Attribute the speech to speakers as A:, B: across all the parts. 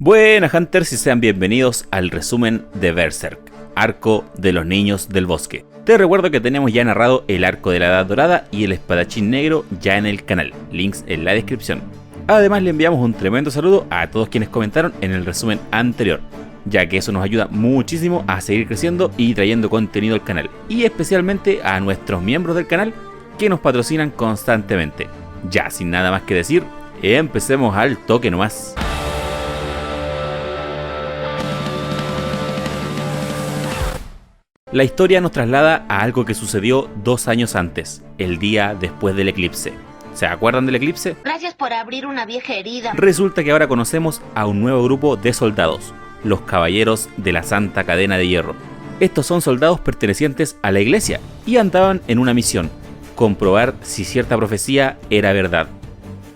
A: Buenas Hunters y sean bienvenidos al resumen de Berserk, Arco de los Niños del Bosque. Te recuerdo que tenemos ya narrado el Arco de la Edad Dorada y el Espadachín Negro ya en el canal, links en la descripción. Además le enviamos un tremendo saludo a todos quienes comentaron en el resumen anterior, ya que eso nos ayuda muchísimo a seguir creciendo y trayendo contenido al canal, y especialmente a nuestros miembros del canal que nos patrocinan constantemente. Ya sin nada más que decir, empecemos al toque nomás. La historia nos traslada a algo que sucedió 2 años antes, el día después del eclipse. ¿Se acuerdan del eclipse?
B: Gracias por abrir una vieja herida.
A: Resulta que ahora conocemos a un nuevo grupo de soldados, los Caballeros de la Santa Cadena de Hierro. Estos son soldados pertenecientes a la iglesia y andaban en una misión: comprobar si cierta profecía era verdad.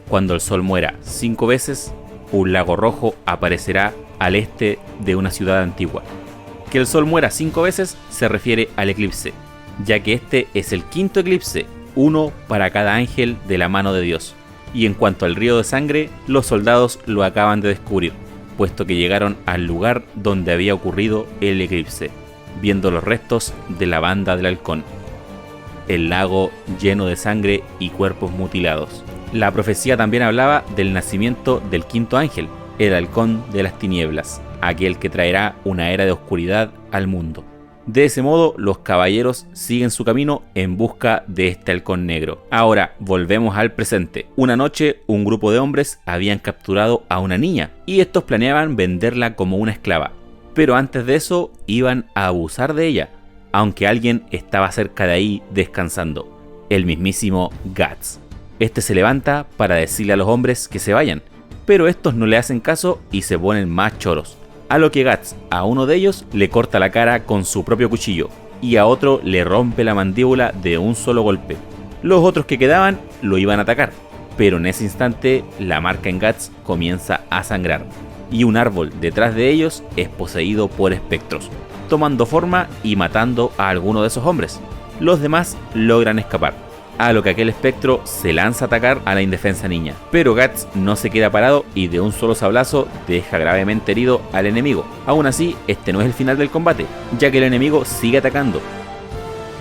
A: Cuando el sol muera 5 veces, un lago rojo aparecerá al este de una ciudad antigua. Que el sol muera 5 veces se refiere al eclipse, ya que este es el 5.º eclipse, uno para cada ángel de la mano de Dios. Y en cuanto al río de sangre, los soldados lo acaban de descubrir, puesto que llegaron al lugar donde había ocurrido el eclipse, viendo los restos de la banda del halcón. El lago lleno de sangre y cuerpos mutilados. La profecía también hablaba del nacimiento del 5.º ángel, el halcón de las tinieblas, aquel que traerá una era de oscuridad al mundo. De ese modo, los caballeros siguen su camino en busca de este halcón negro. Ahora, volvemos al presente. Una noche, un grupo de hombres habían capturado a una niña, y estos planeaban venderla como una esclava. Pero antes de eso, iban a abusar de ella, aunque alguien estaba cerca de ahí descansando, el mismísimo Guts. Este se levanta para decirle a los hombres que se vayan, pero estos no le hacen caso y se ponen más choros. A lo que Guts a uno de ellos le corta la cara con su propio cuchillo y a otro le rompe la mandíbula de un solo golpe. Los otros que quedaban lo iban a atacar, pero en ese instante la marca en Guts comienza a sangrar y un árbol detrás de ellos es poseído por espectros, tomando forma y matando a alguno de esos hombres. Los demás logran escapar, a lo que aquel espectro se lanza a atacar a la indefensa niña, pero Guts no se queda parado y de un solo sablazo deja gravemente herido al enemigo. Aún así, este no es el final del combate, ya que el enemigo sigue atacando.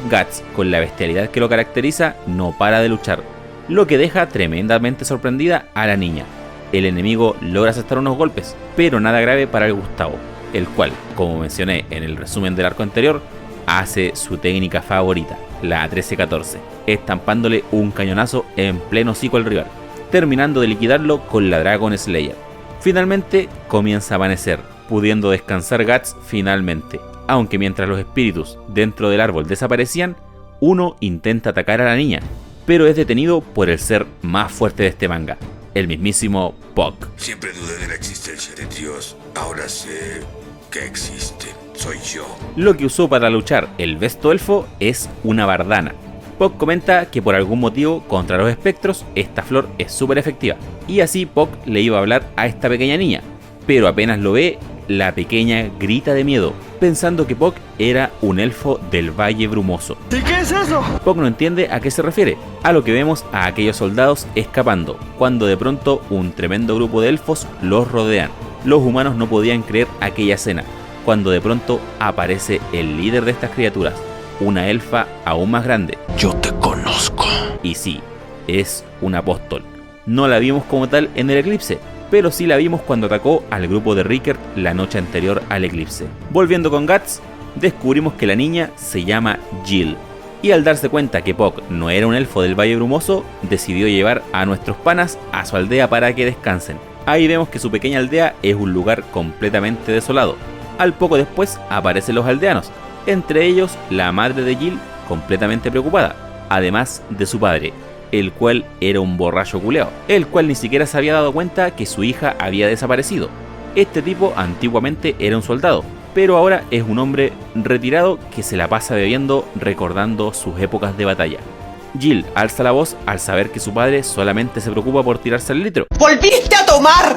A: Guts, con la bestialidad que lo caracteriza, no para de luchar, lo que deja tremendamente sorprendida a la niña. El enemigo logra asestar unos golpes, pero nada grave para el Gustavo, el cual, como mencioné en el resumen del arco anterior, hace su técnica favorita, la 13-14, estampándole un cañonazo en pleno hocico al rival, terminando de liquidarlo con la Dragon Slayer. Finalmente comienza a amanecer, pudiendo descansar Guts finalmente, aunque mientras los espíritus dentro del árbol desaparecían, uno intenta atacar a la niña, pero es detenido por el ser más fuerte de este manga, el mismísimo Puck.
C: Siempre dudé de la existencia de Dios, ahora sé que existe. Soy yo.
A: Lo que usó para luchar el Besto Elfo es una bardana. Puck comenta que por algún motivo contra los espectros esta flor es súper efectiva, y así Puck le iba a hablar a esta pequeña niña, pero apenas lo ve, la pequeña grita de miedo, pensando que Puck era un elfo del Valle Brumoso.
D: ¿Y qué es eso?
A: Puck no entiende a qué se refiere, a lo que vemos a aquellos soldados escapando, cuando de pronto un tremendo grupo de elfos los rodean. Los humanos no podían creer aquella escena, cuando de pronto aparece el líder de estas criaturas, una elfa aún más grande.
D: Yo te conozco.
A: Y sí, es un apóstol. No la vimos como tal en el eclipse, pero sí la vimos cuando atacó al grupo de Rickert la noche anterior al eclipse. Volviendo con Guts, descubrimos que la niña se llama Jill, y al darse cuenta que Puck no era un elfo del Valle Brumoso, decidió llevar a nuestros panas a su aldea para que descansen. Ahí vemos que su pequeña aldea es un lugar completamente desolado. Al poco después aparecen los aldeanos, entre ellos la madre de Jill completamente preocupada, además de su padre, el cual era un borracho culeado, el cual ni siquiera se había dado cuenta que su hija había desaparecido. Este tipo antiguamente era un soldado, pero ahora es un hombre retirado que se la pasa bebiendo recordando sus épocas de batalla. Jill alza la voz al saber que su padre solamente se preocupa por tirarse al litro.
E: ¡Volviste a tomar!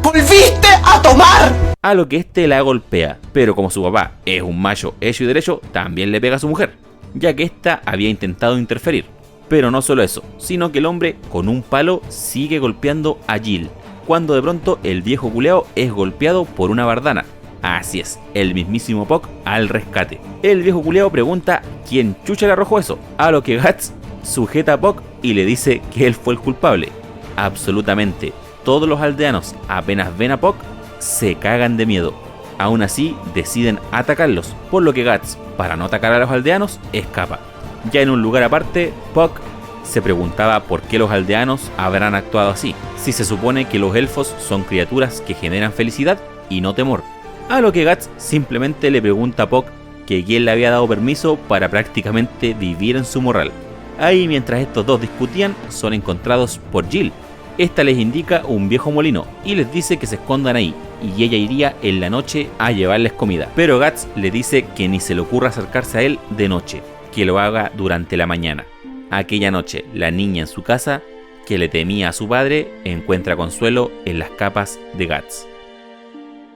E: ¡Volviste a tomar!
A: A lo que este la golpea, pero como su papá es un macho hecho y derecho, también le pega a su mujer, ya que ésta había intentado interferir. Pero no solo eso, sino que el hombre con un palo sigue golpeando a Jill, cuando de pronto el viejo culeado es golpeado por una bardana. Así es, el mismísimo Puck al rescate. El viejo culeado pregunta quién chucha le arrojó eso, a lo que Guts sujeta a Puck y le dice que él fue el culpable. Absolutamente todos los aldeanos, apenas ven a Puck, se cagan de miedo. Aún así deciden atacarlos, por lo que Guts, para no atacar a los aldeanos, escapa. Ya en un lugar aparte, Puck se preguntaba por qué los aldeanos habrán actuado así, si se supone que los elfos son criaturas que generan felicidad y no temor. A lo que Guts simplemente le pregunta a Puck que quién le había dado permiso para prácticamente vivir en su morral. Ahí, mientras estos dos discutían, son encontrados por Jill. Esta les indica un viejo molino y les dice que se escondan ahí, y ella iría en la noche a llevarles comida. Pero Guts le dice que ni se le ocurra acercarse a él de noche, que lo haga durante la mañana. Aquella noche, la niña en su casa, que le temía a su padre, encuentra consuelo en las capas de Guts.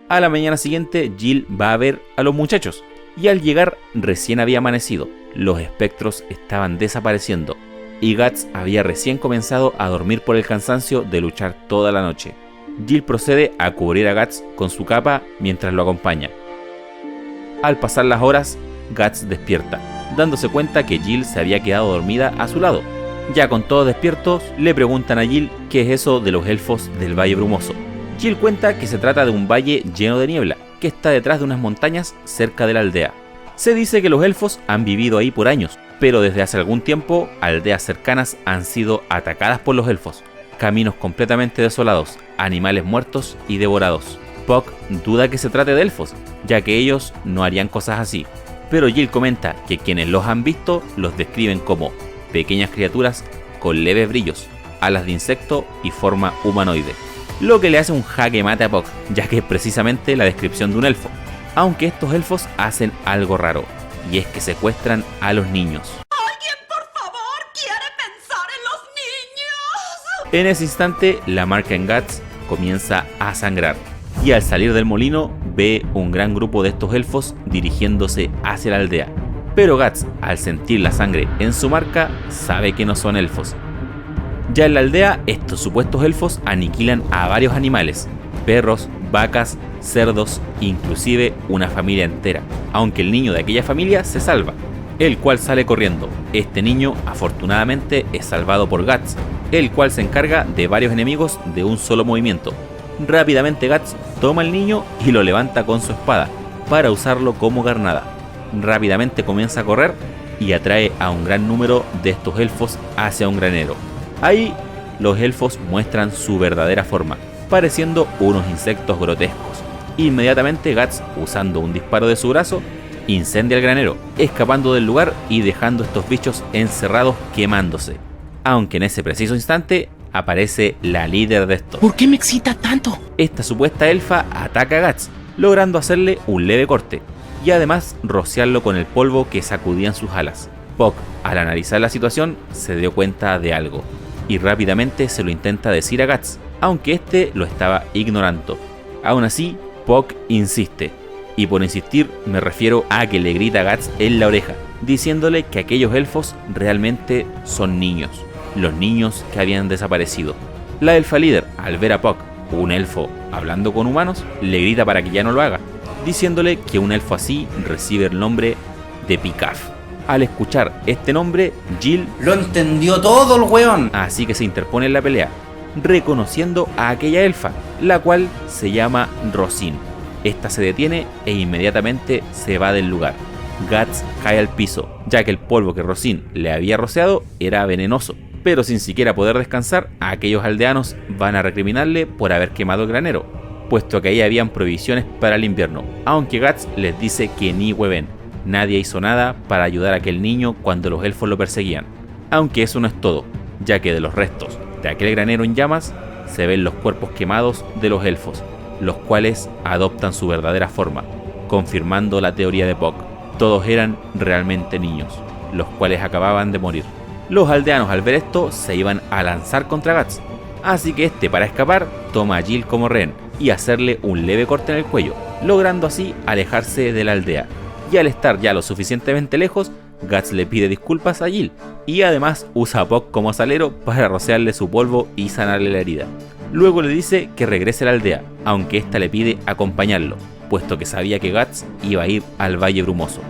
A: A la mañana siguiente, Jill va a ver a los muchachos, y al llegar recién había amanecido, los espectros estaban desapareciendo, y Guts había recién comenzado a dormir por el cansancio de luchar toda la noche. Jill procede a cubrir a Guts con su capa mientras lo acompaña. Al pasar las horas, Guts despierta, dándose cuenta que Jill se había quedado dormida a su lado. Ya con todos despiertos, le preguntan a Jill qué es eso de los elfos del Valle Brumoso. Jill cuenta que se trata de un valle lleno de niebla, que está detrás de unas montañas cerca de la aldea. Se dice que los elfos han vivido ahí por años, pero desde hace algún tiempo, aldeas cercanas han sido atacadas por los elfos. Caminos completamente desolados, animales muertos y devorados. Puck duda que se trate de elfos, ya que ellos no harían cosas así. Pero Jill comenta que quienes los han visto los describen como pequeñas criaturas con leves brillos, alas de insecto y forma humanoide. Lo que le hace un jaque mate a Puck, ya que es precisamente la descripción de un elfo. Aunque estos elfos hacen algo raro, y es que secuestran a los niños.
E: ¿Alguien, por favor, quiere pensar en los niños?
A: En ese instante, la marca en Guts comienza a sangrar, y al salir del molino ve un gran grupo de estos elfos dirigiéndose hacia la aldea. Pero Guts, al sentir la sangre en su marca, sabe que no son elfos. Ya en la aldea, estos supuestos elfos aniquilan a varios animales, perros, vacas, cerdos, inclusive una familia entera, aunque el niño de aquella familia se salva, el cual sale corriendo. Este niño afortunadamente es salvado por Guts, el cual se encarga de varios enemigos de un solo movimiento. Rápidamente Guts toma al niño y lo levanta con su espada, para usarlo como carnada. Rápidamente comienza a correr y atrae a un gran número de estos elfos hacia un granero. Ahí, los elfos muestran su verdadera forma, pareciendo unos insectos grotescos. Inmediatamente Guts, usando un disparo de su brazo, incendia el granero, escapando del lugar y dejando estos bichos encerrados quemándose. Aunque en ese preciso instante aparece la líder de estos.
D: ¿Por qué me excita tanto?
A: Esta supuesta elfa ataca a Guts, logrando hacerle un leve corte, y además rociarlo con el polvo que sacudían sus alas. Puck, al analizar la situación, se dio cuenta de algo, y rápidamente se lo intenta decir a Guts, aunque este lo estaba ignorando. Aún así, Puck insiste, y por insistir me refiero a que le grita a Guts en la oreja, diciéndole que aquellos elfos realmente son niños, los niños que habían desaparecido. La elfa líder, al ver a Puck, un elfo hablando con humanos, le grita para que ya no lo haga, diciéndole que un elfo así recibe el nombre de Picaf. Al escuchar este nombre, Jill
F: lo entendió todo el weón.
A: Así que se interpone en la pelea, reconociendo a aquella elfa, la cual se llama Rosin. Esta se detiene e inmediatamente se va del lugar. Guts cae al piso, ya que el polvo que Rosin le había rociado era venenoso. Pero sin siquiera poder descansar, aquellos aldeanos van a recriminarle por haber quemado el granero, puesto que ahí habían provisiones para el invierno, aunque Guts les dice que ni hueven. Nadie hizo nada para ayudar a aquel niño cuando los elfos lo perseguían. Aunque eso no es todo, ya que de los restos de aquel granero en llamas se ven los cuerpos quemados de los elfos, los cuales adoptan su verdadera forma, confirmando la teoría de Puck. Todos eran realmente niños, los cuales acababan de morir. Los aldeanos al ver esto se iban a lanzar contra Guts, así que este, para escapar, toma a Jill como rehén y hacerle un leve corte en el cuello, logrando así alejarse de la aldea. Y al estar ya lo suficientemente lejos, Guts le pide disculpas a Jill, y además usa a Puck como salero para rociarle su polvo y sanarle la herida. Luego le dice que regrese a la aldea, aunque ésta le pide acompañarlo, puesto que sabía que Guts iba a ir al Valle Brumoso.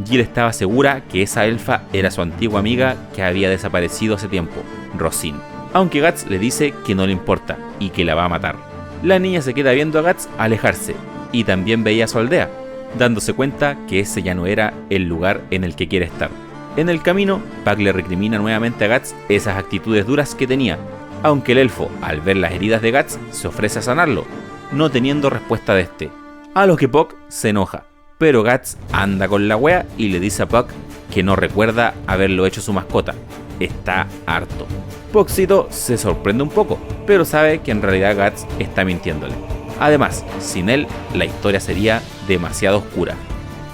A: Jill estaba segura que esa elfa era su antigua amiga que había desaparecido hace tiempo, Rosine, aunque Guts le dice que no le importa y que la va a matar. La niña se queda viendo a Guts alejarse y también veía su aldea, dándose cuenta que ese ya no era el lugar en el que quiere estar. En el camino, Puck le recrimina nuevamente a Guts esas actitudes duras que tenía, aunque el elfo, al ver las heridas de Guts, se ofrece a sanarlo, no teniendo respuesta de este, a lo que Puck se enoja. Pero Guts anda con la wea y le dice a Puck que no recuerda haberlo hecho su mascota. Está harto. Puckcito se sorprende un poco, pero sabe que en realidad Guts está mintiéndole. Además, sin él, la historia sería demasiado oscura.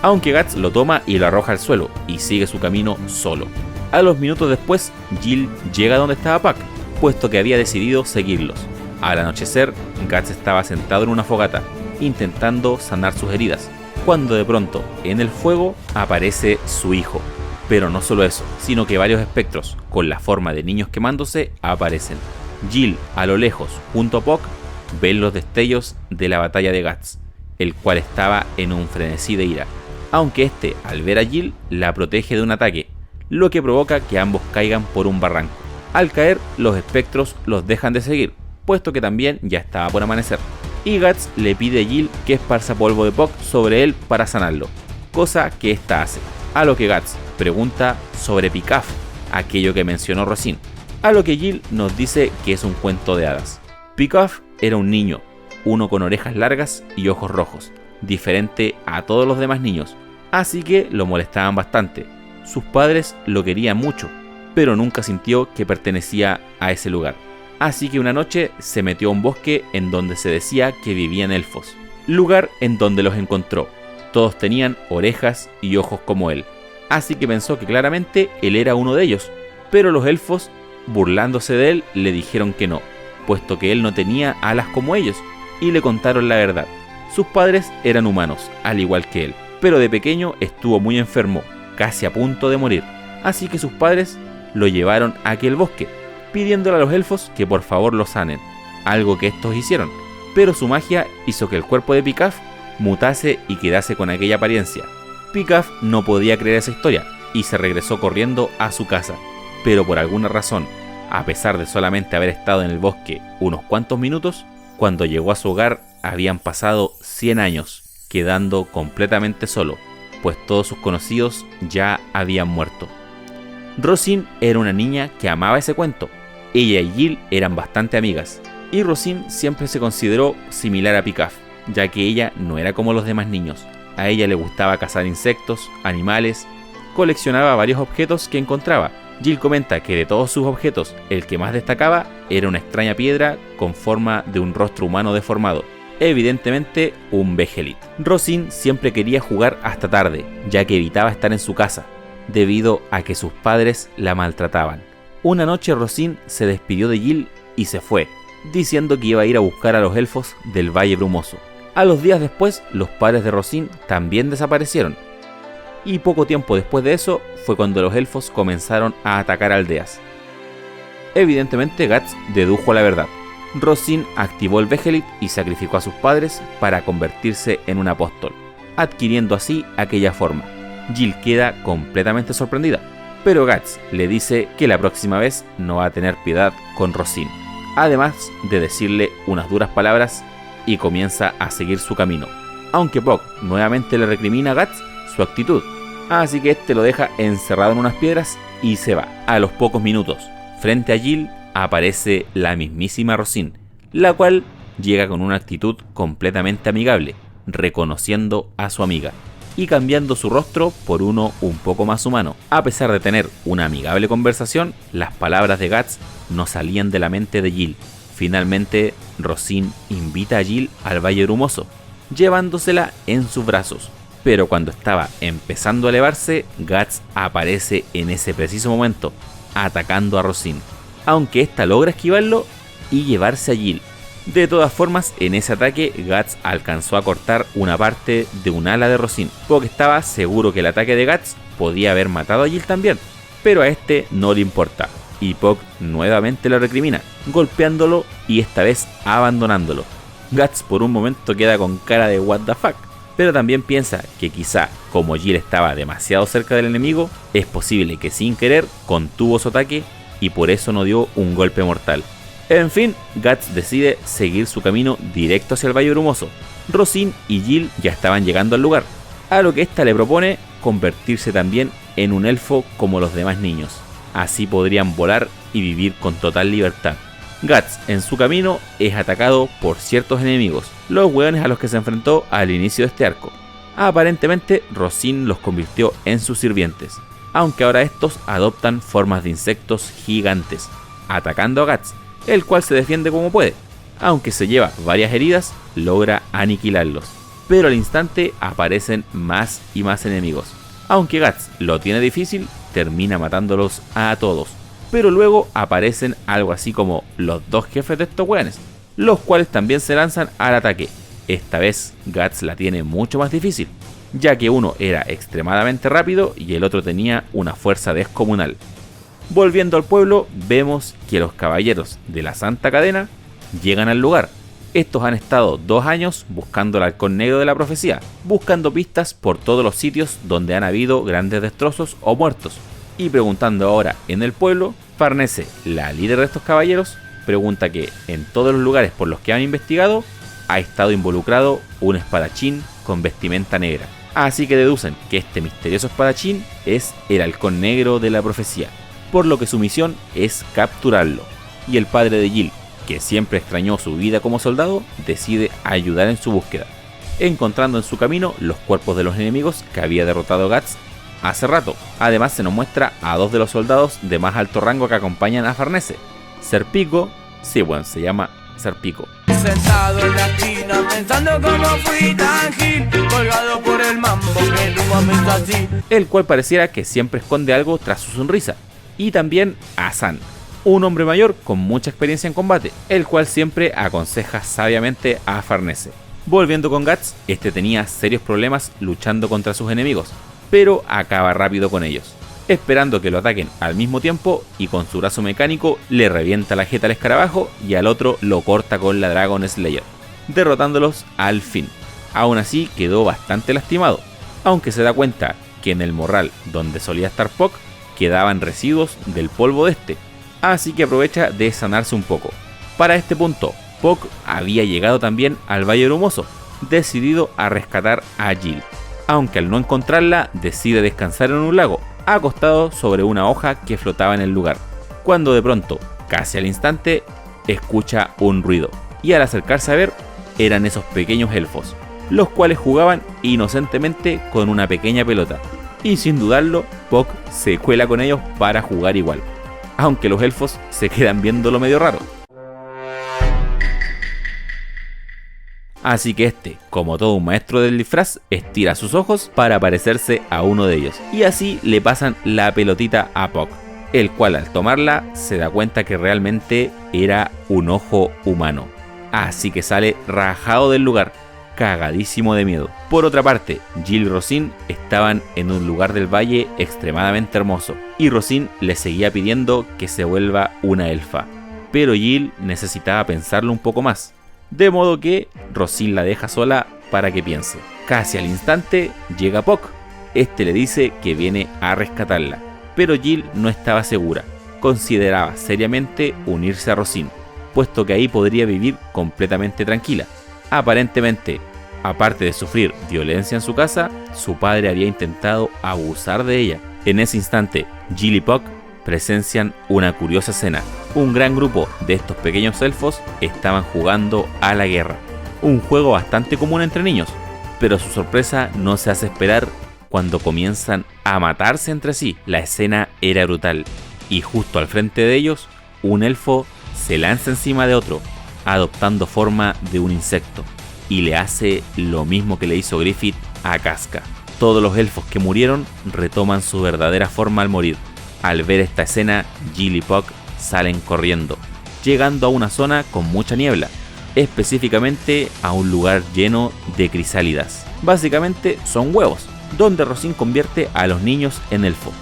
A: Aunque Guts lo toma y lo arroja al suelo y sigue su camino solo. A los minutos después, Jill llega donde estaba Puck, puesto que había decidido seguirlos. Al anochecer, Guts estaba sentado en una fogata, intentando sanar sus heridas, cuando de pronto, en el fuego, aparece su hijo. Pero no solo eso, sino que varios espectros, con la forma de niños quemándose, aparecen. Jill, a lo lejos, junto a Puck, ven los destellos de la batalla de Guts, el cual estaba en un frenesí de ira, aunque este, al ver a Jill, la protege de un ataque, lo que provoca que ambos caigan por un barranco. Al caer, los espectros los dejan de seguir, puesto que también ya estaba por amanecer, y Guts le pide a Jill que esparza polvo de Puck sobre él para sanarlo, cosa que ésta hace, a lo que Guts pregunta sobre Picaf, aquello que mencionó Rosine, a lo que Jill nos dice que es un cuento de hadas. Picaf era un niño, uno con orejas largas y ojos rojos, diferente a todos los demás niños, así que lo molestaban bastante. Sus padres lo querían mucho, pero nunca sintió que pertenecía a ese lugar. Así que una noche se metió a un bosque en donde se decía que vivían elfos, lugar en donde los encontró. Todos tenían orejas y ojos como él, así que pensó que claramente él era uno de ellos, pero los elfos, burlándose de él, le dijeron que no, puesto que él no tenía alas como ellos, y le contaron la verdad. Sus padres eran humanos, al igual que él, pero de pequeño estuvo muy enfermo, casi a punto de morir, así que sus padres lo llevaron a aquel bosque, pidiéndole a los elfos que por favor lo sanen, algo que estos hicieron, pero su magia hizo que el cuerpo de Picaf mutase y quedase con aquella apariencia. Picaf no podía creer esa historia y se regresó corriendo a su casa, pero por alguna razón, a pesar de solamente haber estado en el bosque unos cuantos minutos, cuando llegó a su hogar habían pasado 100 años, quedando completamente solo, pues todos sus conocidos ya habían muerto. Rosine era una niña que amaba ese cuento. Ella y Jill eran bastante amigas, y Rosine siempre se consideró similar a Picaf, ya que ella no era como los demás niños. A ella le gustaba cazar insectos, animales, coleccionaba varios objetos que encontraba. Jill comenta que de todos sus objetos, el que más destacaba era una extraña piedra con forma de un rostro humano deformado, evidentemente un Behelit. Rosine siempre quería jugar hasta tarde, ya que evitaba estar en su casa, debido a que sus padres la maltrataban. Una noche Rosine se despidió de Jill y se fue, diciendo que iba a ir a buscar a los elfos del Valle Brumoso. A los días después, los padres de Rosine también desaparecieron, y poco tiempo después de eso fue cuando los elfos comenzaron a atacar aldeas. Evidentemente Guts dedujo la verdad. Rosine activó el Behelit y sacrificó a sus padres para convertirse en un apóstol, adquiriendo así aquella forma. Jill queda completamente sorprendida, pero Guts le dice que la próxima vez no va a tener piedad con Rosine, además de decirle unas duras palabras, y comienza a seguir su camino, aunque Puck nuevamente le recrimina a Guts su actitud, así que este lo deja encerrado en unas piedras y se va. A los pocos minutos, frente a Jill aparece la mismísima Rosine, la cual llega con una actitud completamente amigable, reconociendo a su amiga y cambiando su rostro por uno un poco más humano. A pesar de tener una amigable conversación, las palabras de Guts no salían de la mente de Jill. Finalmente, Rosine invita a Jill al Valle Brumoso, llevándosela en sus brazos. Pero cuando estaba empezando a elevarse, Guts aparece en ese preciso momento, atacando a Rosine, aunque ésta logra esquivarlo y llevarse a Jill. De todas formas, en ese ataque, Guts alcanzó a cortar una parte de un ala de Rosine, porque estaba seguro que el ataque de Guts podía haber matado a Jill también, pero a este no le importa, y Puck nuevamente lo recrimina, golpeándolo y esta vez abandonándolo. Guts por un momento queda con cara de what the fuck, pero también piensa que quizá como Jill estaba demasiado cerca del enemigo, es posible que sin querer contuvo su ataque y por eso no dio un golpe mortal. En fin, Guts decide seguir su camino directo hacia el Valle Brumoso. Rosine y Jill ya estaban llegando al lugar, a lo que ésta le propone convertirse también en un elfo como los demás niños. Así podrían volar y vivir con total libertad. Guts en su camino es atacado por ciertos enemigos, los hueones a los que se enfrentó al inicio de este arco. Aparentemente Rosine los convirtió en sus sirvientes, aunque ahora estos adoptan formas de insectos gigantes, atacando a Guts, el cual se defiende como puede. Aunque se lleva varias heridas, logra aniquilarlos, pero al instante aparecen más y más enemigos. Aunque Guts lo tiene difícil, termina matándolos a todos, pero luego aparecen algo así como los dos jefes de estos weones, los cuales también se lanzan al ataque. Esta vez Guts la tiene mucho más difícil, ya que uno era extremadamente rápido y el otro tenía una fuerza descomunal. Volviendo al pueblo, vemos que los caballeros de la Santa Cadena llegan al lugar. Estos han estado 2 años buscando el halcón negro de la profecía, buscando pistas por todos los sitios donde han habido grandes destrozos o muertos. Y preguntando ahora en el pueblo, Farnese, la líder de estos caballeros, pregunta que en todos los lugares por los que han investigado, ha estado involucrado un espadachín con vestimenta negra. Así que deducen que este misterioso espadachín es el halcón negro de la profecía, por lo que su misión es capturarlo. Y el padre de Jill, que siempre extrañó su vida como soldado, decide ayudar en su búsqueda, encontrando en su camino los cuerpos de los enemigos que había derrotado Guts hace rato. Además se nos muestra a 2 de los soldados de más alto rango que acompañan a Farnese, Serpico, se llama Serpico,
G: sentado en la esquina pensando cómo fui tan gil, colgado por el mambo que nunca me está así,
A: el cual pareciera que siempre esconde algo tras su sonrisa. Y también a San, un hombre mayor con mucha experiencia en combate, el cual siempre aconseja sabiamente a Farnese. Volviendo con Guts, este tenía serios problemas luchando contra sus enemigos, pero acaba rápido con ellos, esperando que lo ataquen al mismo tiempo y con su brazo mecánico le revienta la jeta al escarabajo y al otro lo corta con la Dragon Slayer, derrotándolos al fin. Aún así quedó bastante lastimado, aunque se da cuenta que en el morral donde solía estar Puck quedaban residuos del polvo de este, así que aprovecha de sanarse un poco. Para este punto, Puck había llegado también al Valle Brumoso, decidido a rescatar a Jill, aunque al no encontrarla decide descansar en un lago, acostado sobre una hoja que flotaba en el lugar, cuando de pronto, casi al instante, escucha un ruido, y al acercarse a ver, eran esos pequeños elfos, los cuales jugaban inocentemente con una pequeña pelota, y sin dudarlo, Puck se cuela con ellos para jugar igual, aunque los elfos se quedan viéndolo medio raro. Así que este, como todo un maestro del disfraz, estira sus ojos para parecerse a uno de ellos, y así le pasan la pelotita a Puck, el cual al tomarla se da cuenta que realmente era un ojo humano, así que sale rajado del lugar, cagadísimo de miedo. Por otra parte, Jill y Rosine estaban en un lugar del valle extremadamente hermoso, y Rosine le seguía pidiendo que se vuelva una elfa, pero Jill necesitaba pensarlo un poco más, de modo que Rosine la deja sola para que piense. Casi al instante llega Puck, este le dice que viene a rescatarla, pero Jill no estaba segura, consideraba seriamente unirse a Rosine, puesto que ahí podría vivir completamente tranquila. Aparentemente, aparte de sufrir violencia en su casa, su padre había intentado abusar de ella. En ese instante, Jill y Puck presencian una curiosa escena. Un gran grupo de estos pequeños elfos estaban jugando a la guerra, un juego bastante común entre niños, pero su sorpresa no se hace esperar cuando comienzan a matarse entre sí. La escena era brutal, y justo al frente de ellos, un elfo se lanza encima de otro, adoptando forma de un insecto, y le hace lo mismo que le hizo Griffith a Casca. Todos los elfos que murieron retoman su verdadera forma al morir. Al ver esta escena, Jill y Puck salen corriendo, llegando a una zona con mucha niebla, específicamente a un lugar lleno de crisálidas. Básicamente son huevos, donde Rosine convierte a los niños en elfo.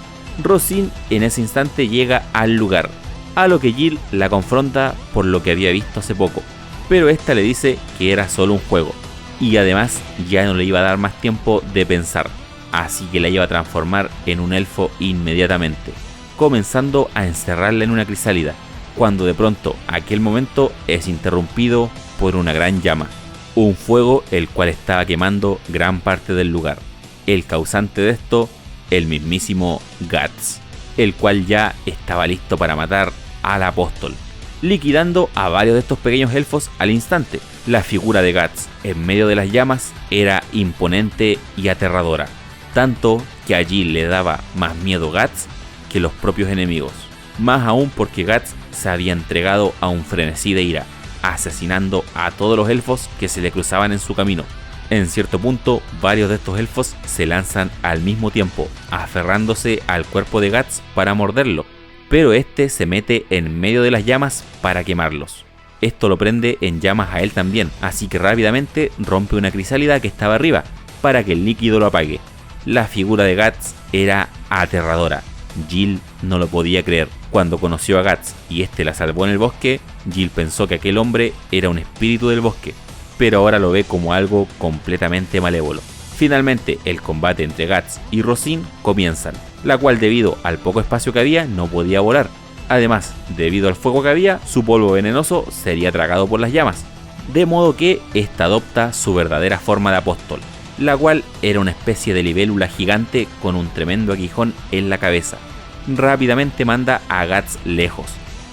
A: Rosine en ese instante llega al lugar, a lo que Jill la confronta por lo que había visto hace poco, pero esta le dice que era solo un juego, y además ya no le iba a dar más tiempo de pensar, así que la iba a transformar en un elfo inmediatamente, comenzando a encerrarla en una crisálida, cuando de pronto aquel momento es interrumpido por una gran llama, un fuego el cual estaba quemando gran parte del lugar. El causante de esto, el mismísimo Guts, el cual ya estaba listo para matar al apóstol, liquidando a varios de estos pequeños elfos al instante. La figura de Guts en medio de las llamas era imponente y aterradora, tanto que allí le daba más miedo Guts que los propios enemigos, más aún porque Guts se había entregado a un frenesí de ira, asesinando a todos los elfos que se le cruzaban en su camino. En cierto punto, varios de estos elfos se lanzan al mismo tiempo, aferrándose al cuerpo de Guts para morderlo, pero este se mete en medio de las llamas para quemarlos. Esto lo prende en llamas a él también, así que rápidamente rompe una crisálida que estaba arriba, para que el líquido lo apague. La figura de Guts era aterradora. Jill no lo podía creer. Cuando conoció a Guts y este la salvó en el bosque, Jill pensó que aquel hombre era un espíritu del bosque, pero ahora lo ve como algo completamente malévolo. Finalmente, el combate entre Guts y Rosine comienzan, la cual debido al poco espacio que había no podía volar. Además, debido al fuego que había, su polvo venenoso sería tragado por las llamas, de modo que esta adopta su verdadera forma de apóstol, la cual era una especie de libélula gigante con un tremendo aguijón en la cabeza. Rápidamente manda a Guts lejos,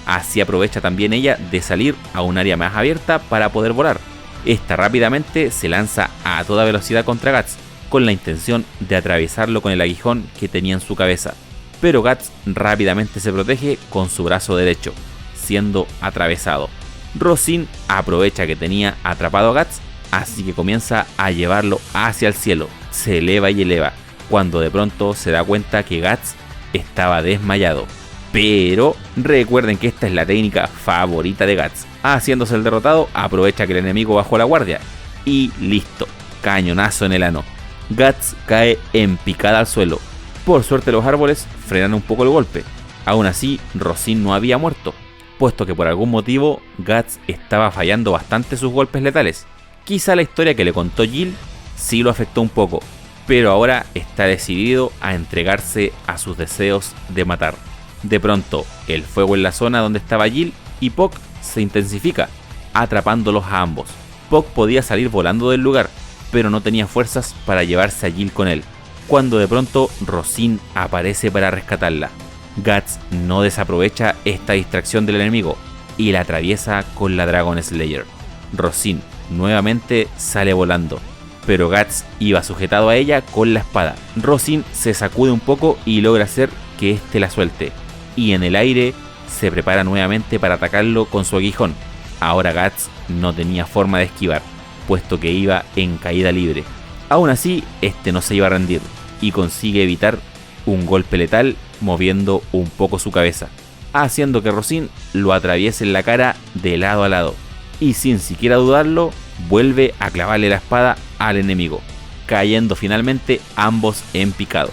A: así aprovecha también ella de salir a un área más abierta para poder volar. Esta rápidamente se lanza a toda velocidad contra Guts, con la intención de atravesarlo con el aguijón que tenía en su cabeza, pero Guts rápidamente se protege con su brazo derecho, siendo atravesado. Rosine aprovecha que tenía atrapado a Guts, así que comienza a llevarlo hacia el cielo, se eleva y eleva, cuando de pronto se da cuenta que Guts estaba desmayado. Pero recuerden que esta es la técnica favorita de Guts. Haciéndose el derrotado, aprovecha que el enemigo bajó la guardia y listo, cañonazo en el ano. Guts cae en picada al suelo. Por suerte los árboles frenan un poco el golpe. Aún así, Rosine no había muerto, puesto que por algún motivo Guts estaba fallando bastante sus golpes letales. Quizá la historia que le contó Jill sí lo afectó un poco, pero ahora está decidido a entregarse a sus deseos de matar. De pronto, el fuego en la zona donde estaba Jill y Puck se intensifica, atrapándolos a ambos. Puck podía salir volando del lugar, pero no tenía fuerzas para llevarse a Jill con él, cuando de pronto Rosine aparece para rescatarla. Guts no desaprovecha esta distracción del enemigo y la atraviesa con la Dragon Slayer. Rosine nuevamente sale volando, pero Guts iba sujetado a ella con la espada. Rosine se sacude un poco y logra hacer que este la suelte, y en el aire se prepara nuevamente para atacarlo con su aguijón. Ahora Guts no tenía forma de esquivar, puesto que iba en caída libre. Aún así, este no se iba a rendir y consigue evitar un golpe letal moviendo un poco su cabeza, haciendo que Rosine lo atraviese en la cara de lado a lado, y sin siquiera dudarlo, vuelve a clavarle la espada al enemigo, cayendo finalmente ambos en picado.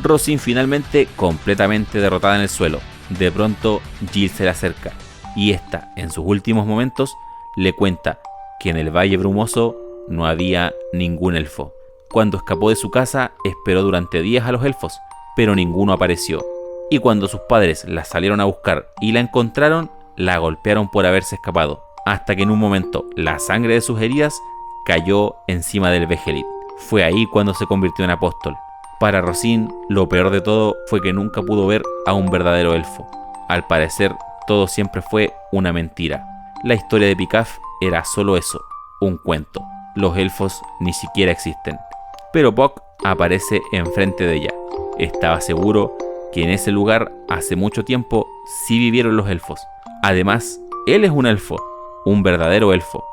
A: Rosine finalmente completamente derrotada en el suelo. De pronto Jill se le acerca y esta, en sus últimos momentos, le cuenta que en el Valle Brumoso no había ningún elfo. Cuando escapó de su casa esperó durante días a los elfos, pero ninguno apareció, y cuando sus padres la salieron a buscar y la encontraron, la golpearon por haberse escapado, hasta que en un momento la sangre de sus heridas cayó encima del Vegelit. Fue ahí cuando se convirtió en apóstol. Para Rosine, lo peor de todo fue que nunca pudo ver a un verdadero elfo. Al parecer, todo siempre fue una mentira. La historia de Picaf era solo eso, un cuento. Los elfos ni siquiera existen. Pero Puck aparece enfrente de ella. Estaba seguro que en ese lugar hace mucho tiempo sí vivieron los elfos. Además, él es un elfo, un verdadero elfo,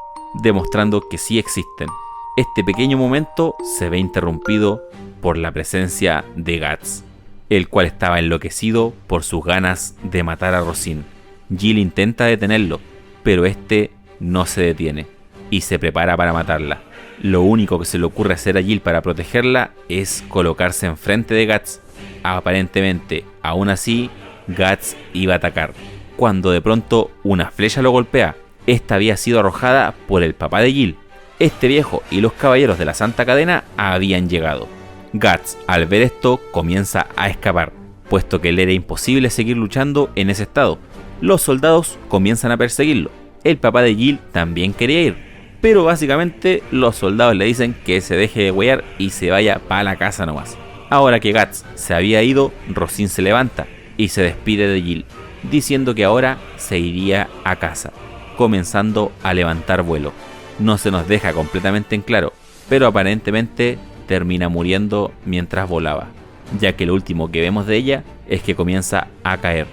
A: demostrando que sí existen. Este pequeño momento se ve interrumpido por la presencia de Guts, el cual estaba enloquecido por sus ganas de matar a Rosine. Jill intenta detenerlo, pero este no se detiene y se prepara para matarla. Lo único que se le ocurre hacer a Jill para protegerla es colocarse enfrente de Guts. Aparentemente, aún así, Guts iba a atacar, cuando de pronto una flecha lo golpea. Esta había sido arrojada por el papá de Jill. Este viejo y los caballeros de la Santa Cadena habían llegado. Guts, al ver esto, comienza a escapar, puesto que le era imposible seguir luchando en ese estado. Los soldados comienzan a perseguirlo. El papá de Jill también quería ir, pero básicamente los soldados le dicen que se deje de huear y se vaya para la casa nomás. Ahora que Guts se había ido, Rosine se levanta y se despide de Jill, diciendo que ahora se iría a casa, comenzando a levantar vuelo. No se nos deja completamente en claro, pero aparentemente termina muriendo mientras volaba, ya que lo último que vemos de ella es que comienza a caer.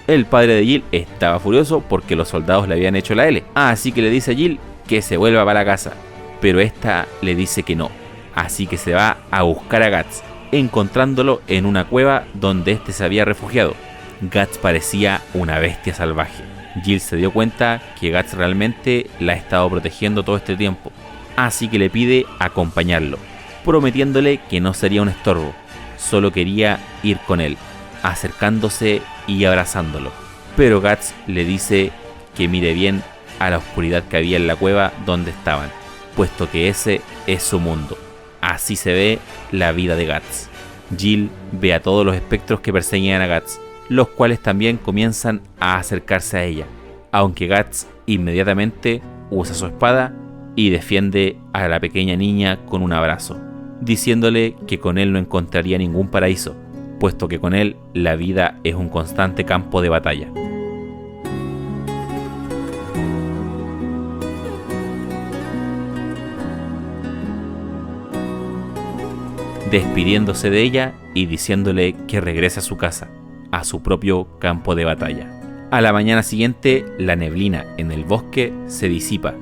A: El padre de Jill estaba furioso porque los soldados le habían hecho la L, así que le dice a Jill que se vuelva para la casa, pero esta le dice que no, así que se va a buscar a Guts, encontrándolo en una cueva donde este se había refugiado. Guts parecía una bestia salvaje. Jill se dio cuenta que Guts realmente la ha estado protegiendo todo este tiempo, así que le pide acompañarlo, prometiéndole que no sería un estorbo, solo quería ir con él, acercándose y abrazándolo. Pero Guts le dice que mire bien a la oscuridad que había en la cueva donde estaban, puesto que ese es su mundo. Así se ve la vida de Guts. Jill ve a todos los espectros que perseguían a Guts, los cuales también comienzan a acercarse a ella, aunque Guts inmediatamente usa su espada y defiende a la pequeña niña con un abrazo, diciéndole que con él no encontraría ningún paraíso, puesto que con él la vida es un constante campo de batalla. Despidiéndose de ella y diciéndole que regrese a su casa, a su propio campo de batalla. A la mañana siguiente, la neblina en el bosque se disipa.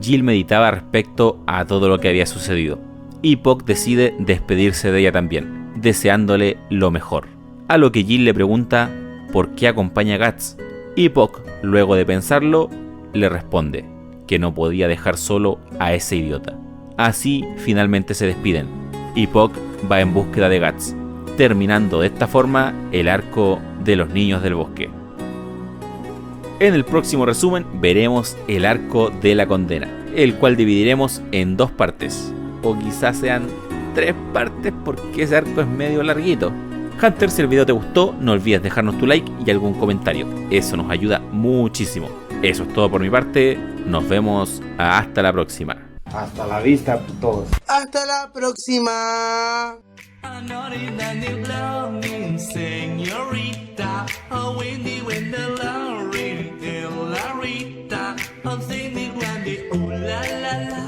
A: Jill meditaba respecto a todo lo que había sucedido, y Puck decide despedirse de ella también, deseándole lo mejor. A lo que Jill le pregunta por qué acompaña a Guts, y Puck, luego de pensarlo, le responde que no podía dejar solo a ese idiota. Así finalmente se despiden, y Puck va en búsqueda de Guts, terminando de esta forma el arco de los niños del bosque. En el próximo resumen veremos el arco de la condena, el cual dividiremos en 2 partes, o quizás sean 3 partes porque ese arco es medio larguito. Hunter, si el video te gustó, no olvides dejarnos tu like y algún comentario, eso nos ayuda muchísimo. Eso es todo por mi parte, nos vemos hasta la próxima.
H: Hasta la vista, todos.
G: Hasta la próxima.
I: I'm not in that new longing, señorita. Oh, windy when the lorry, I'm singing when the ooh la la la.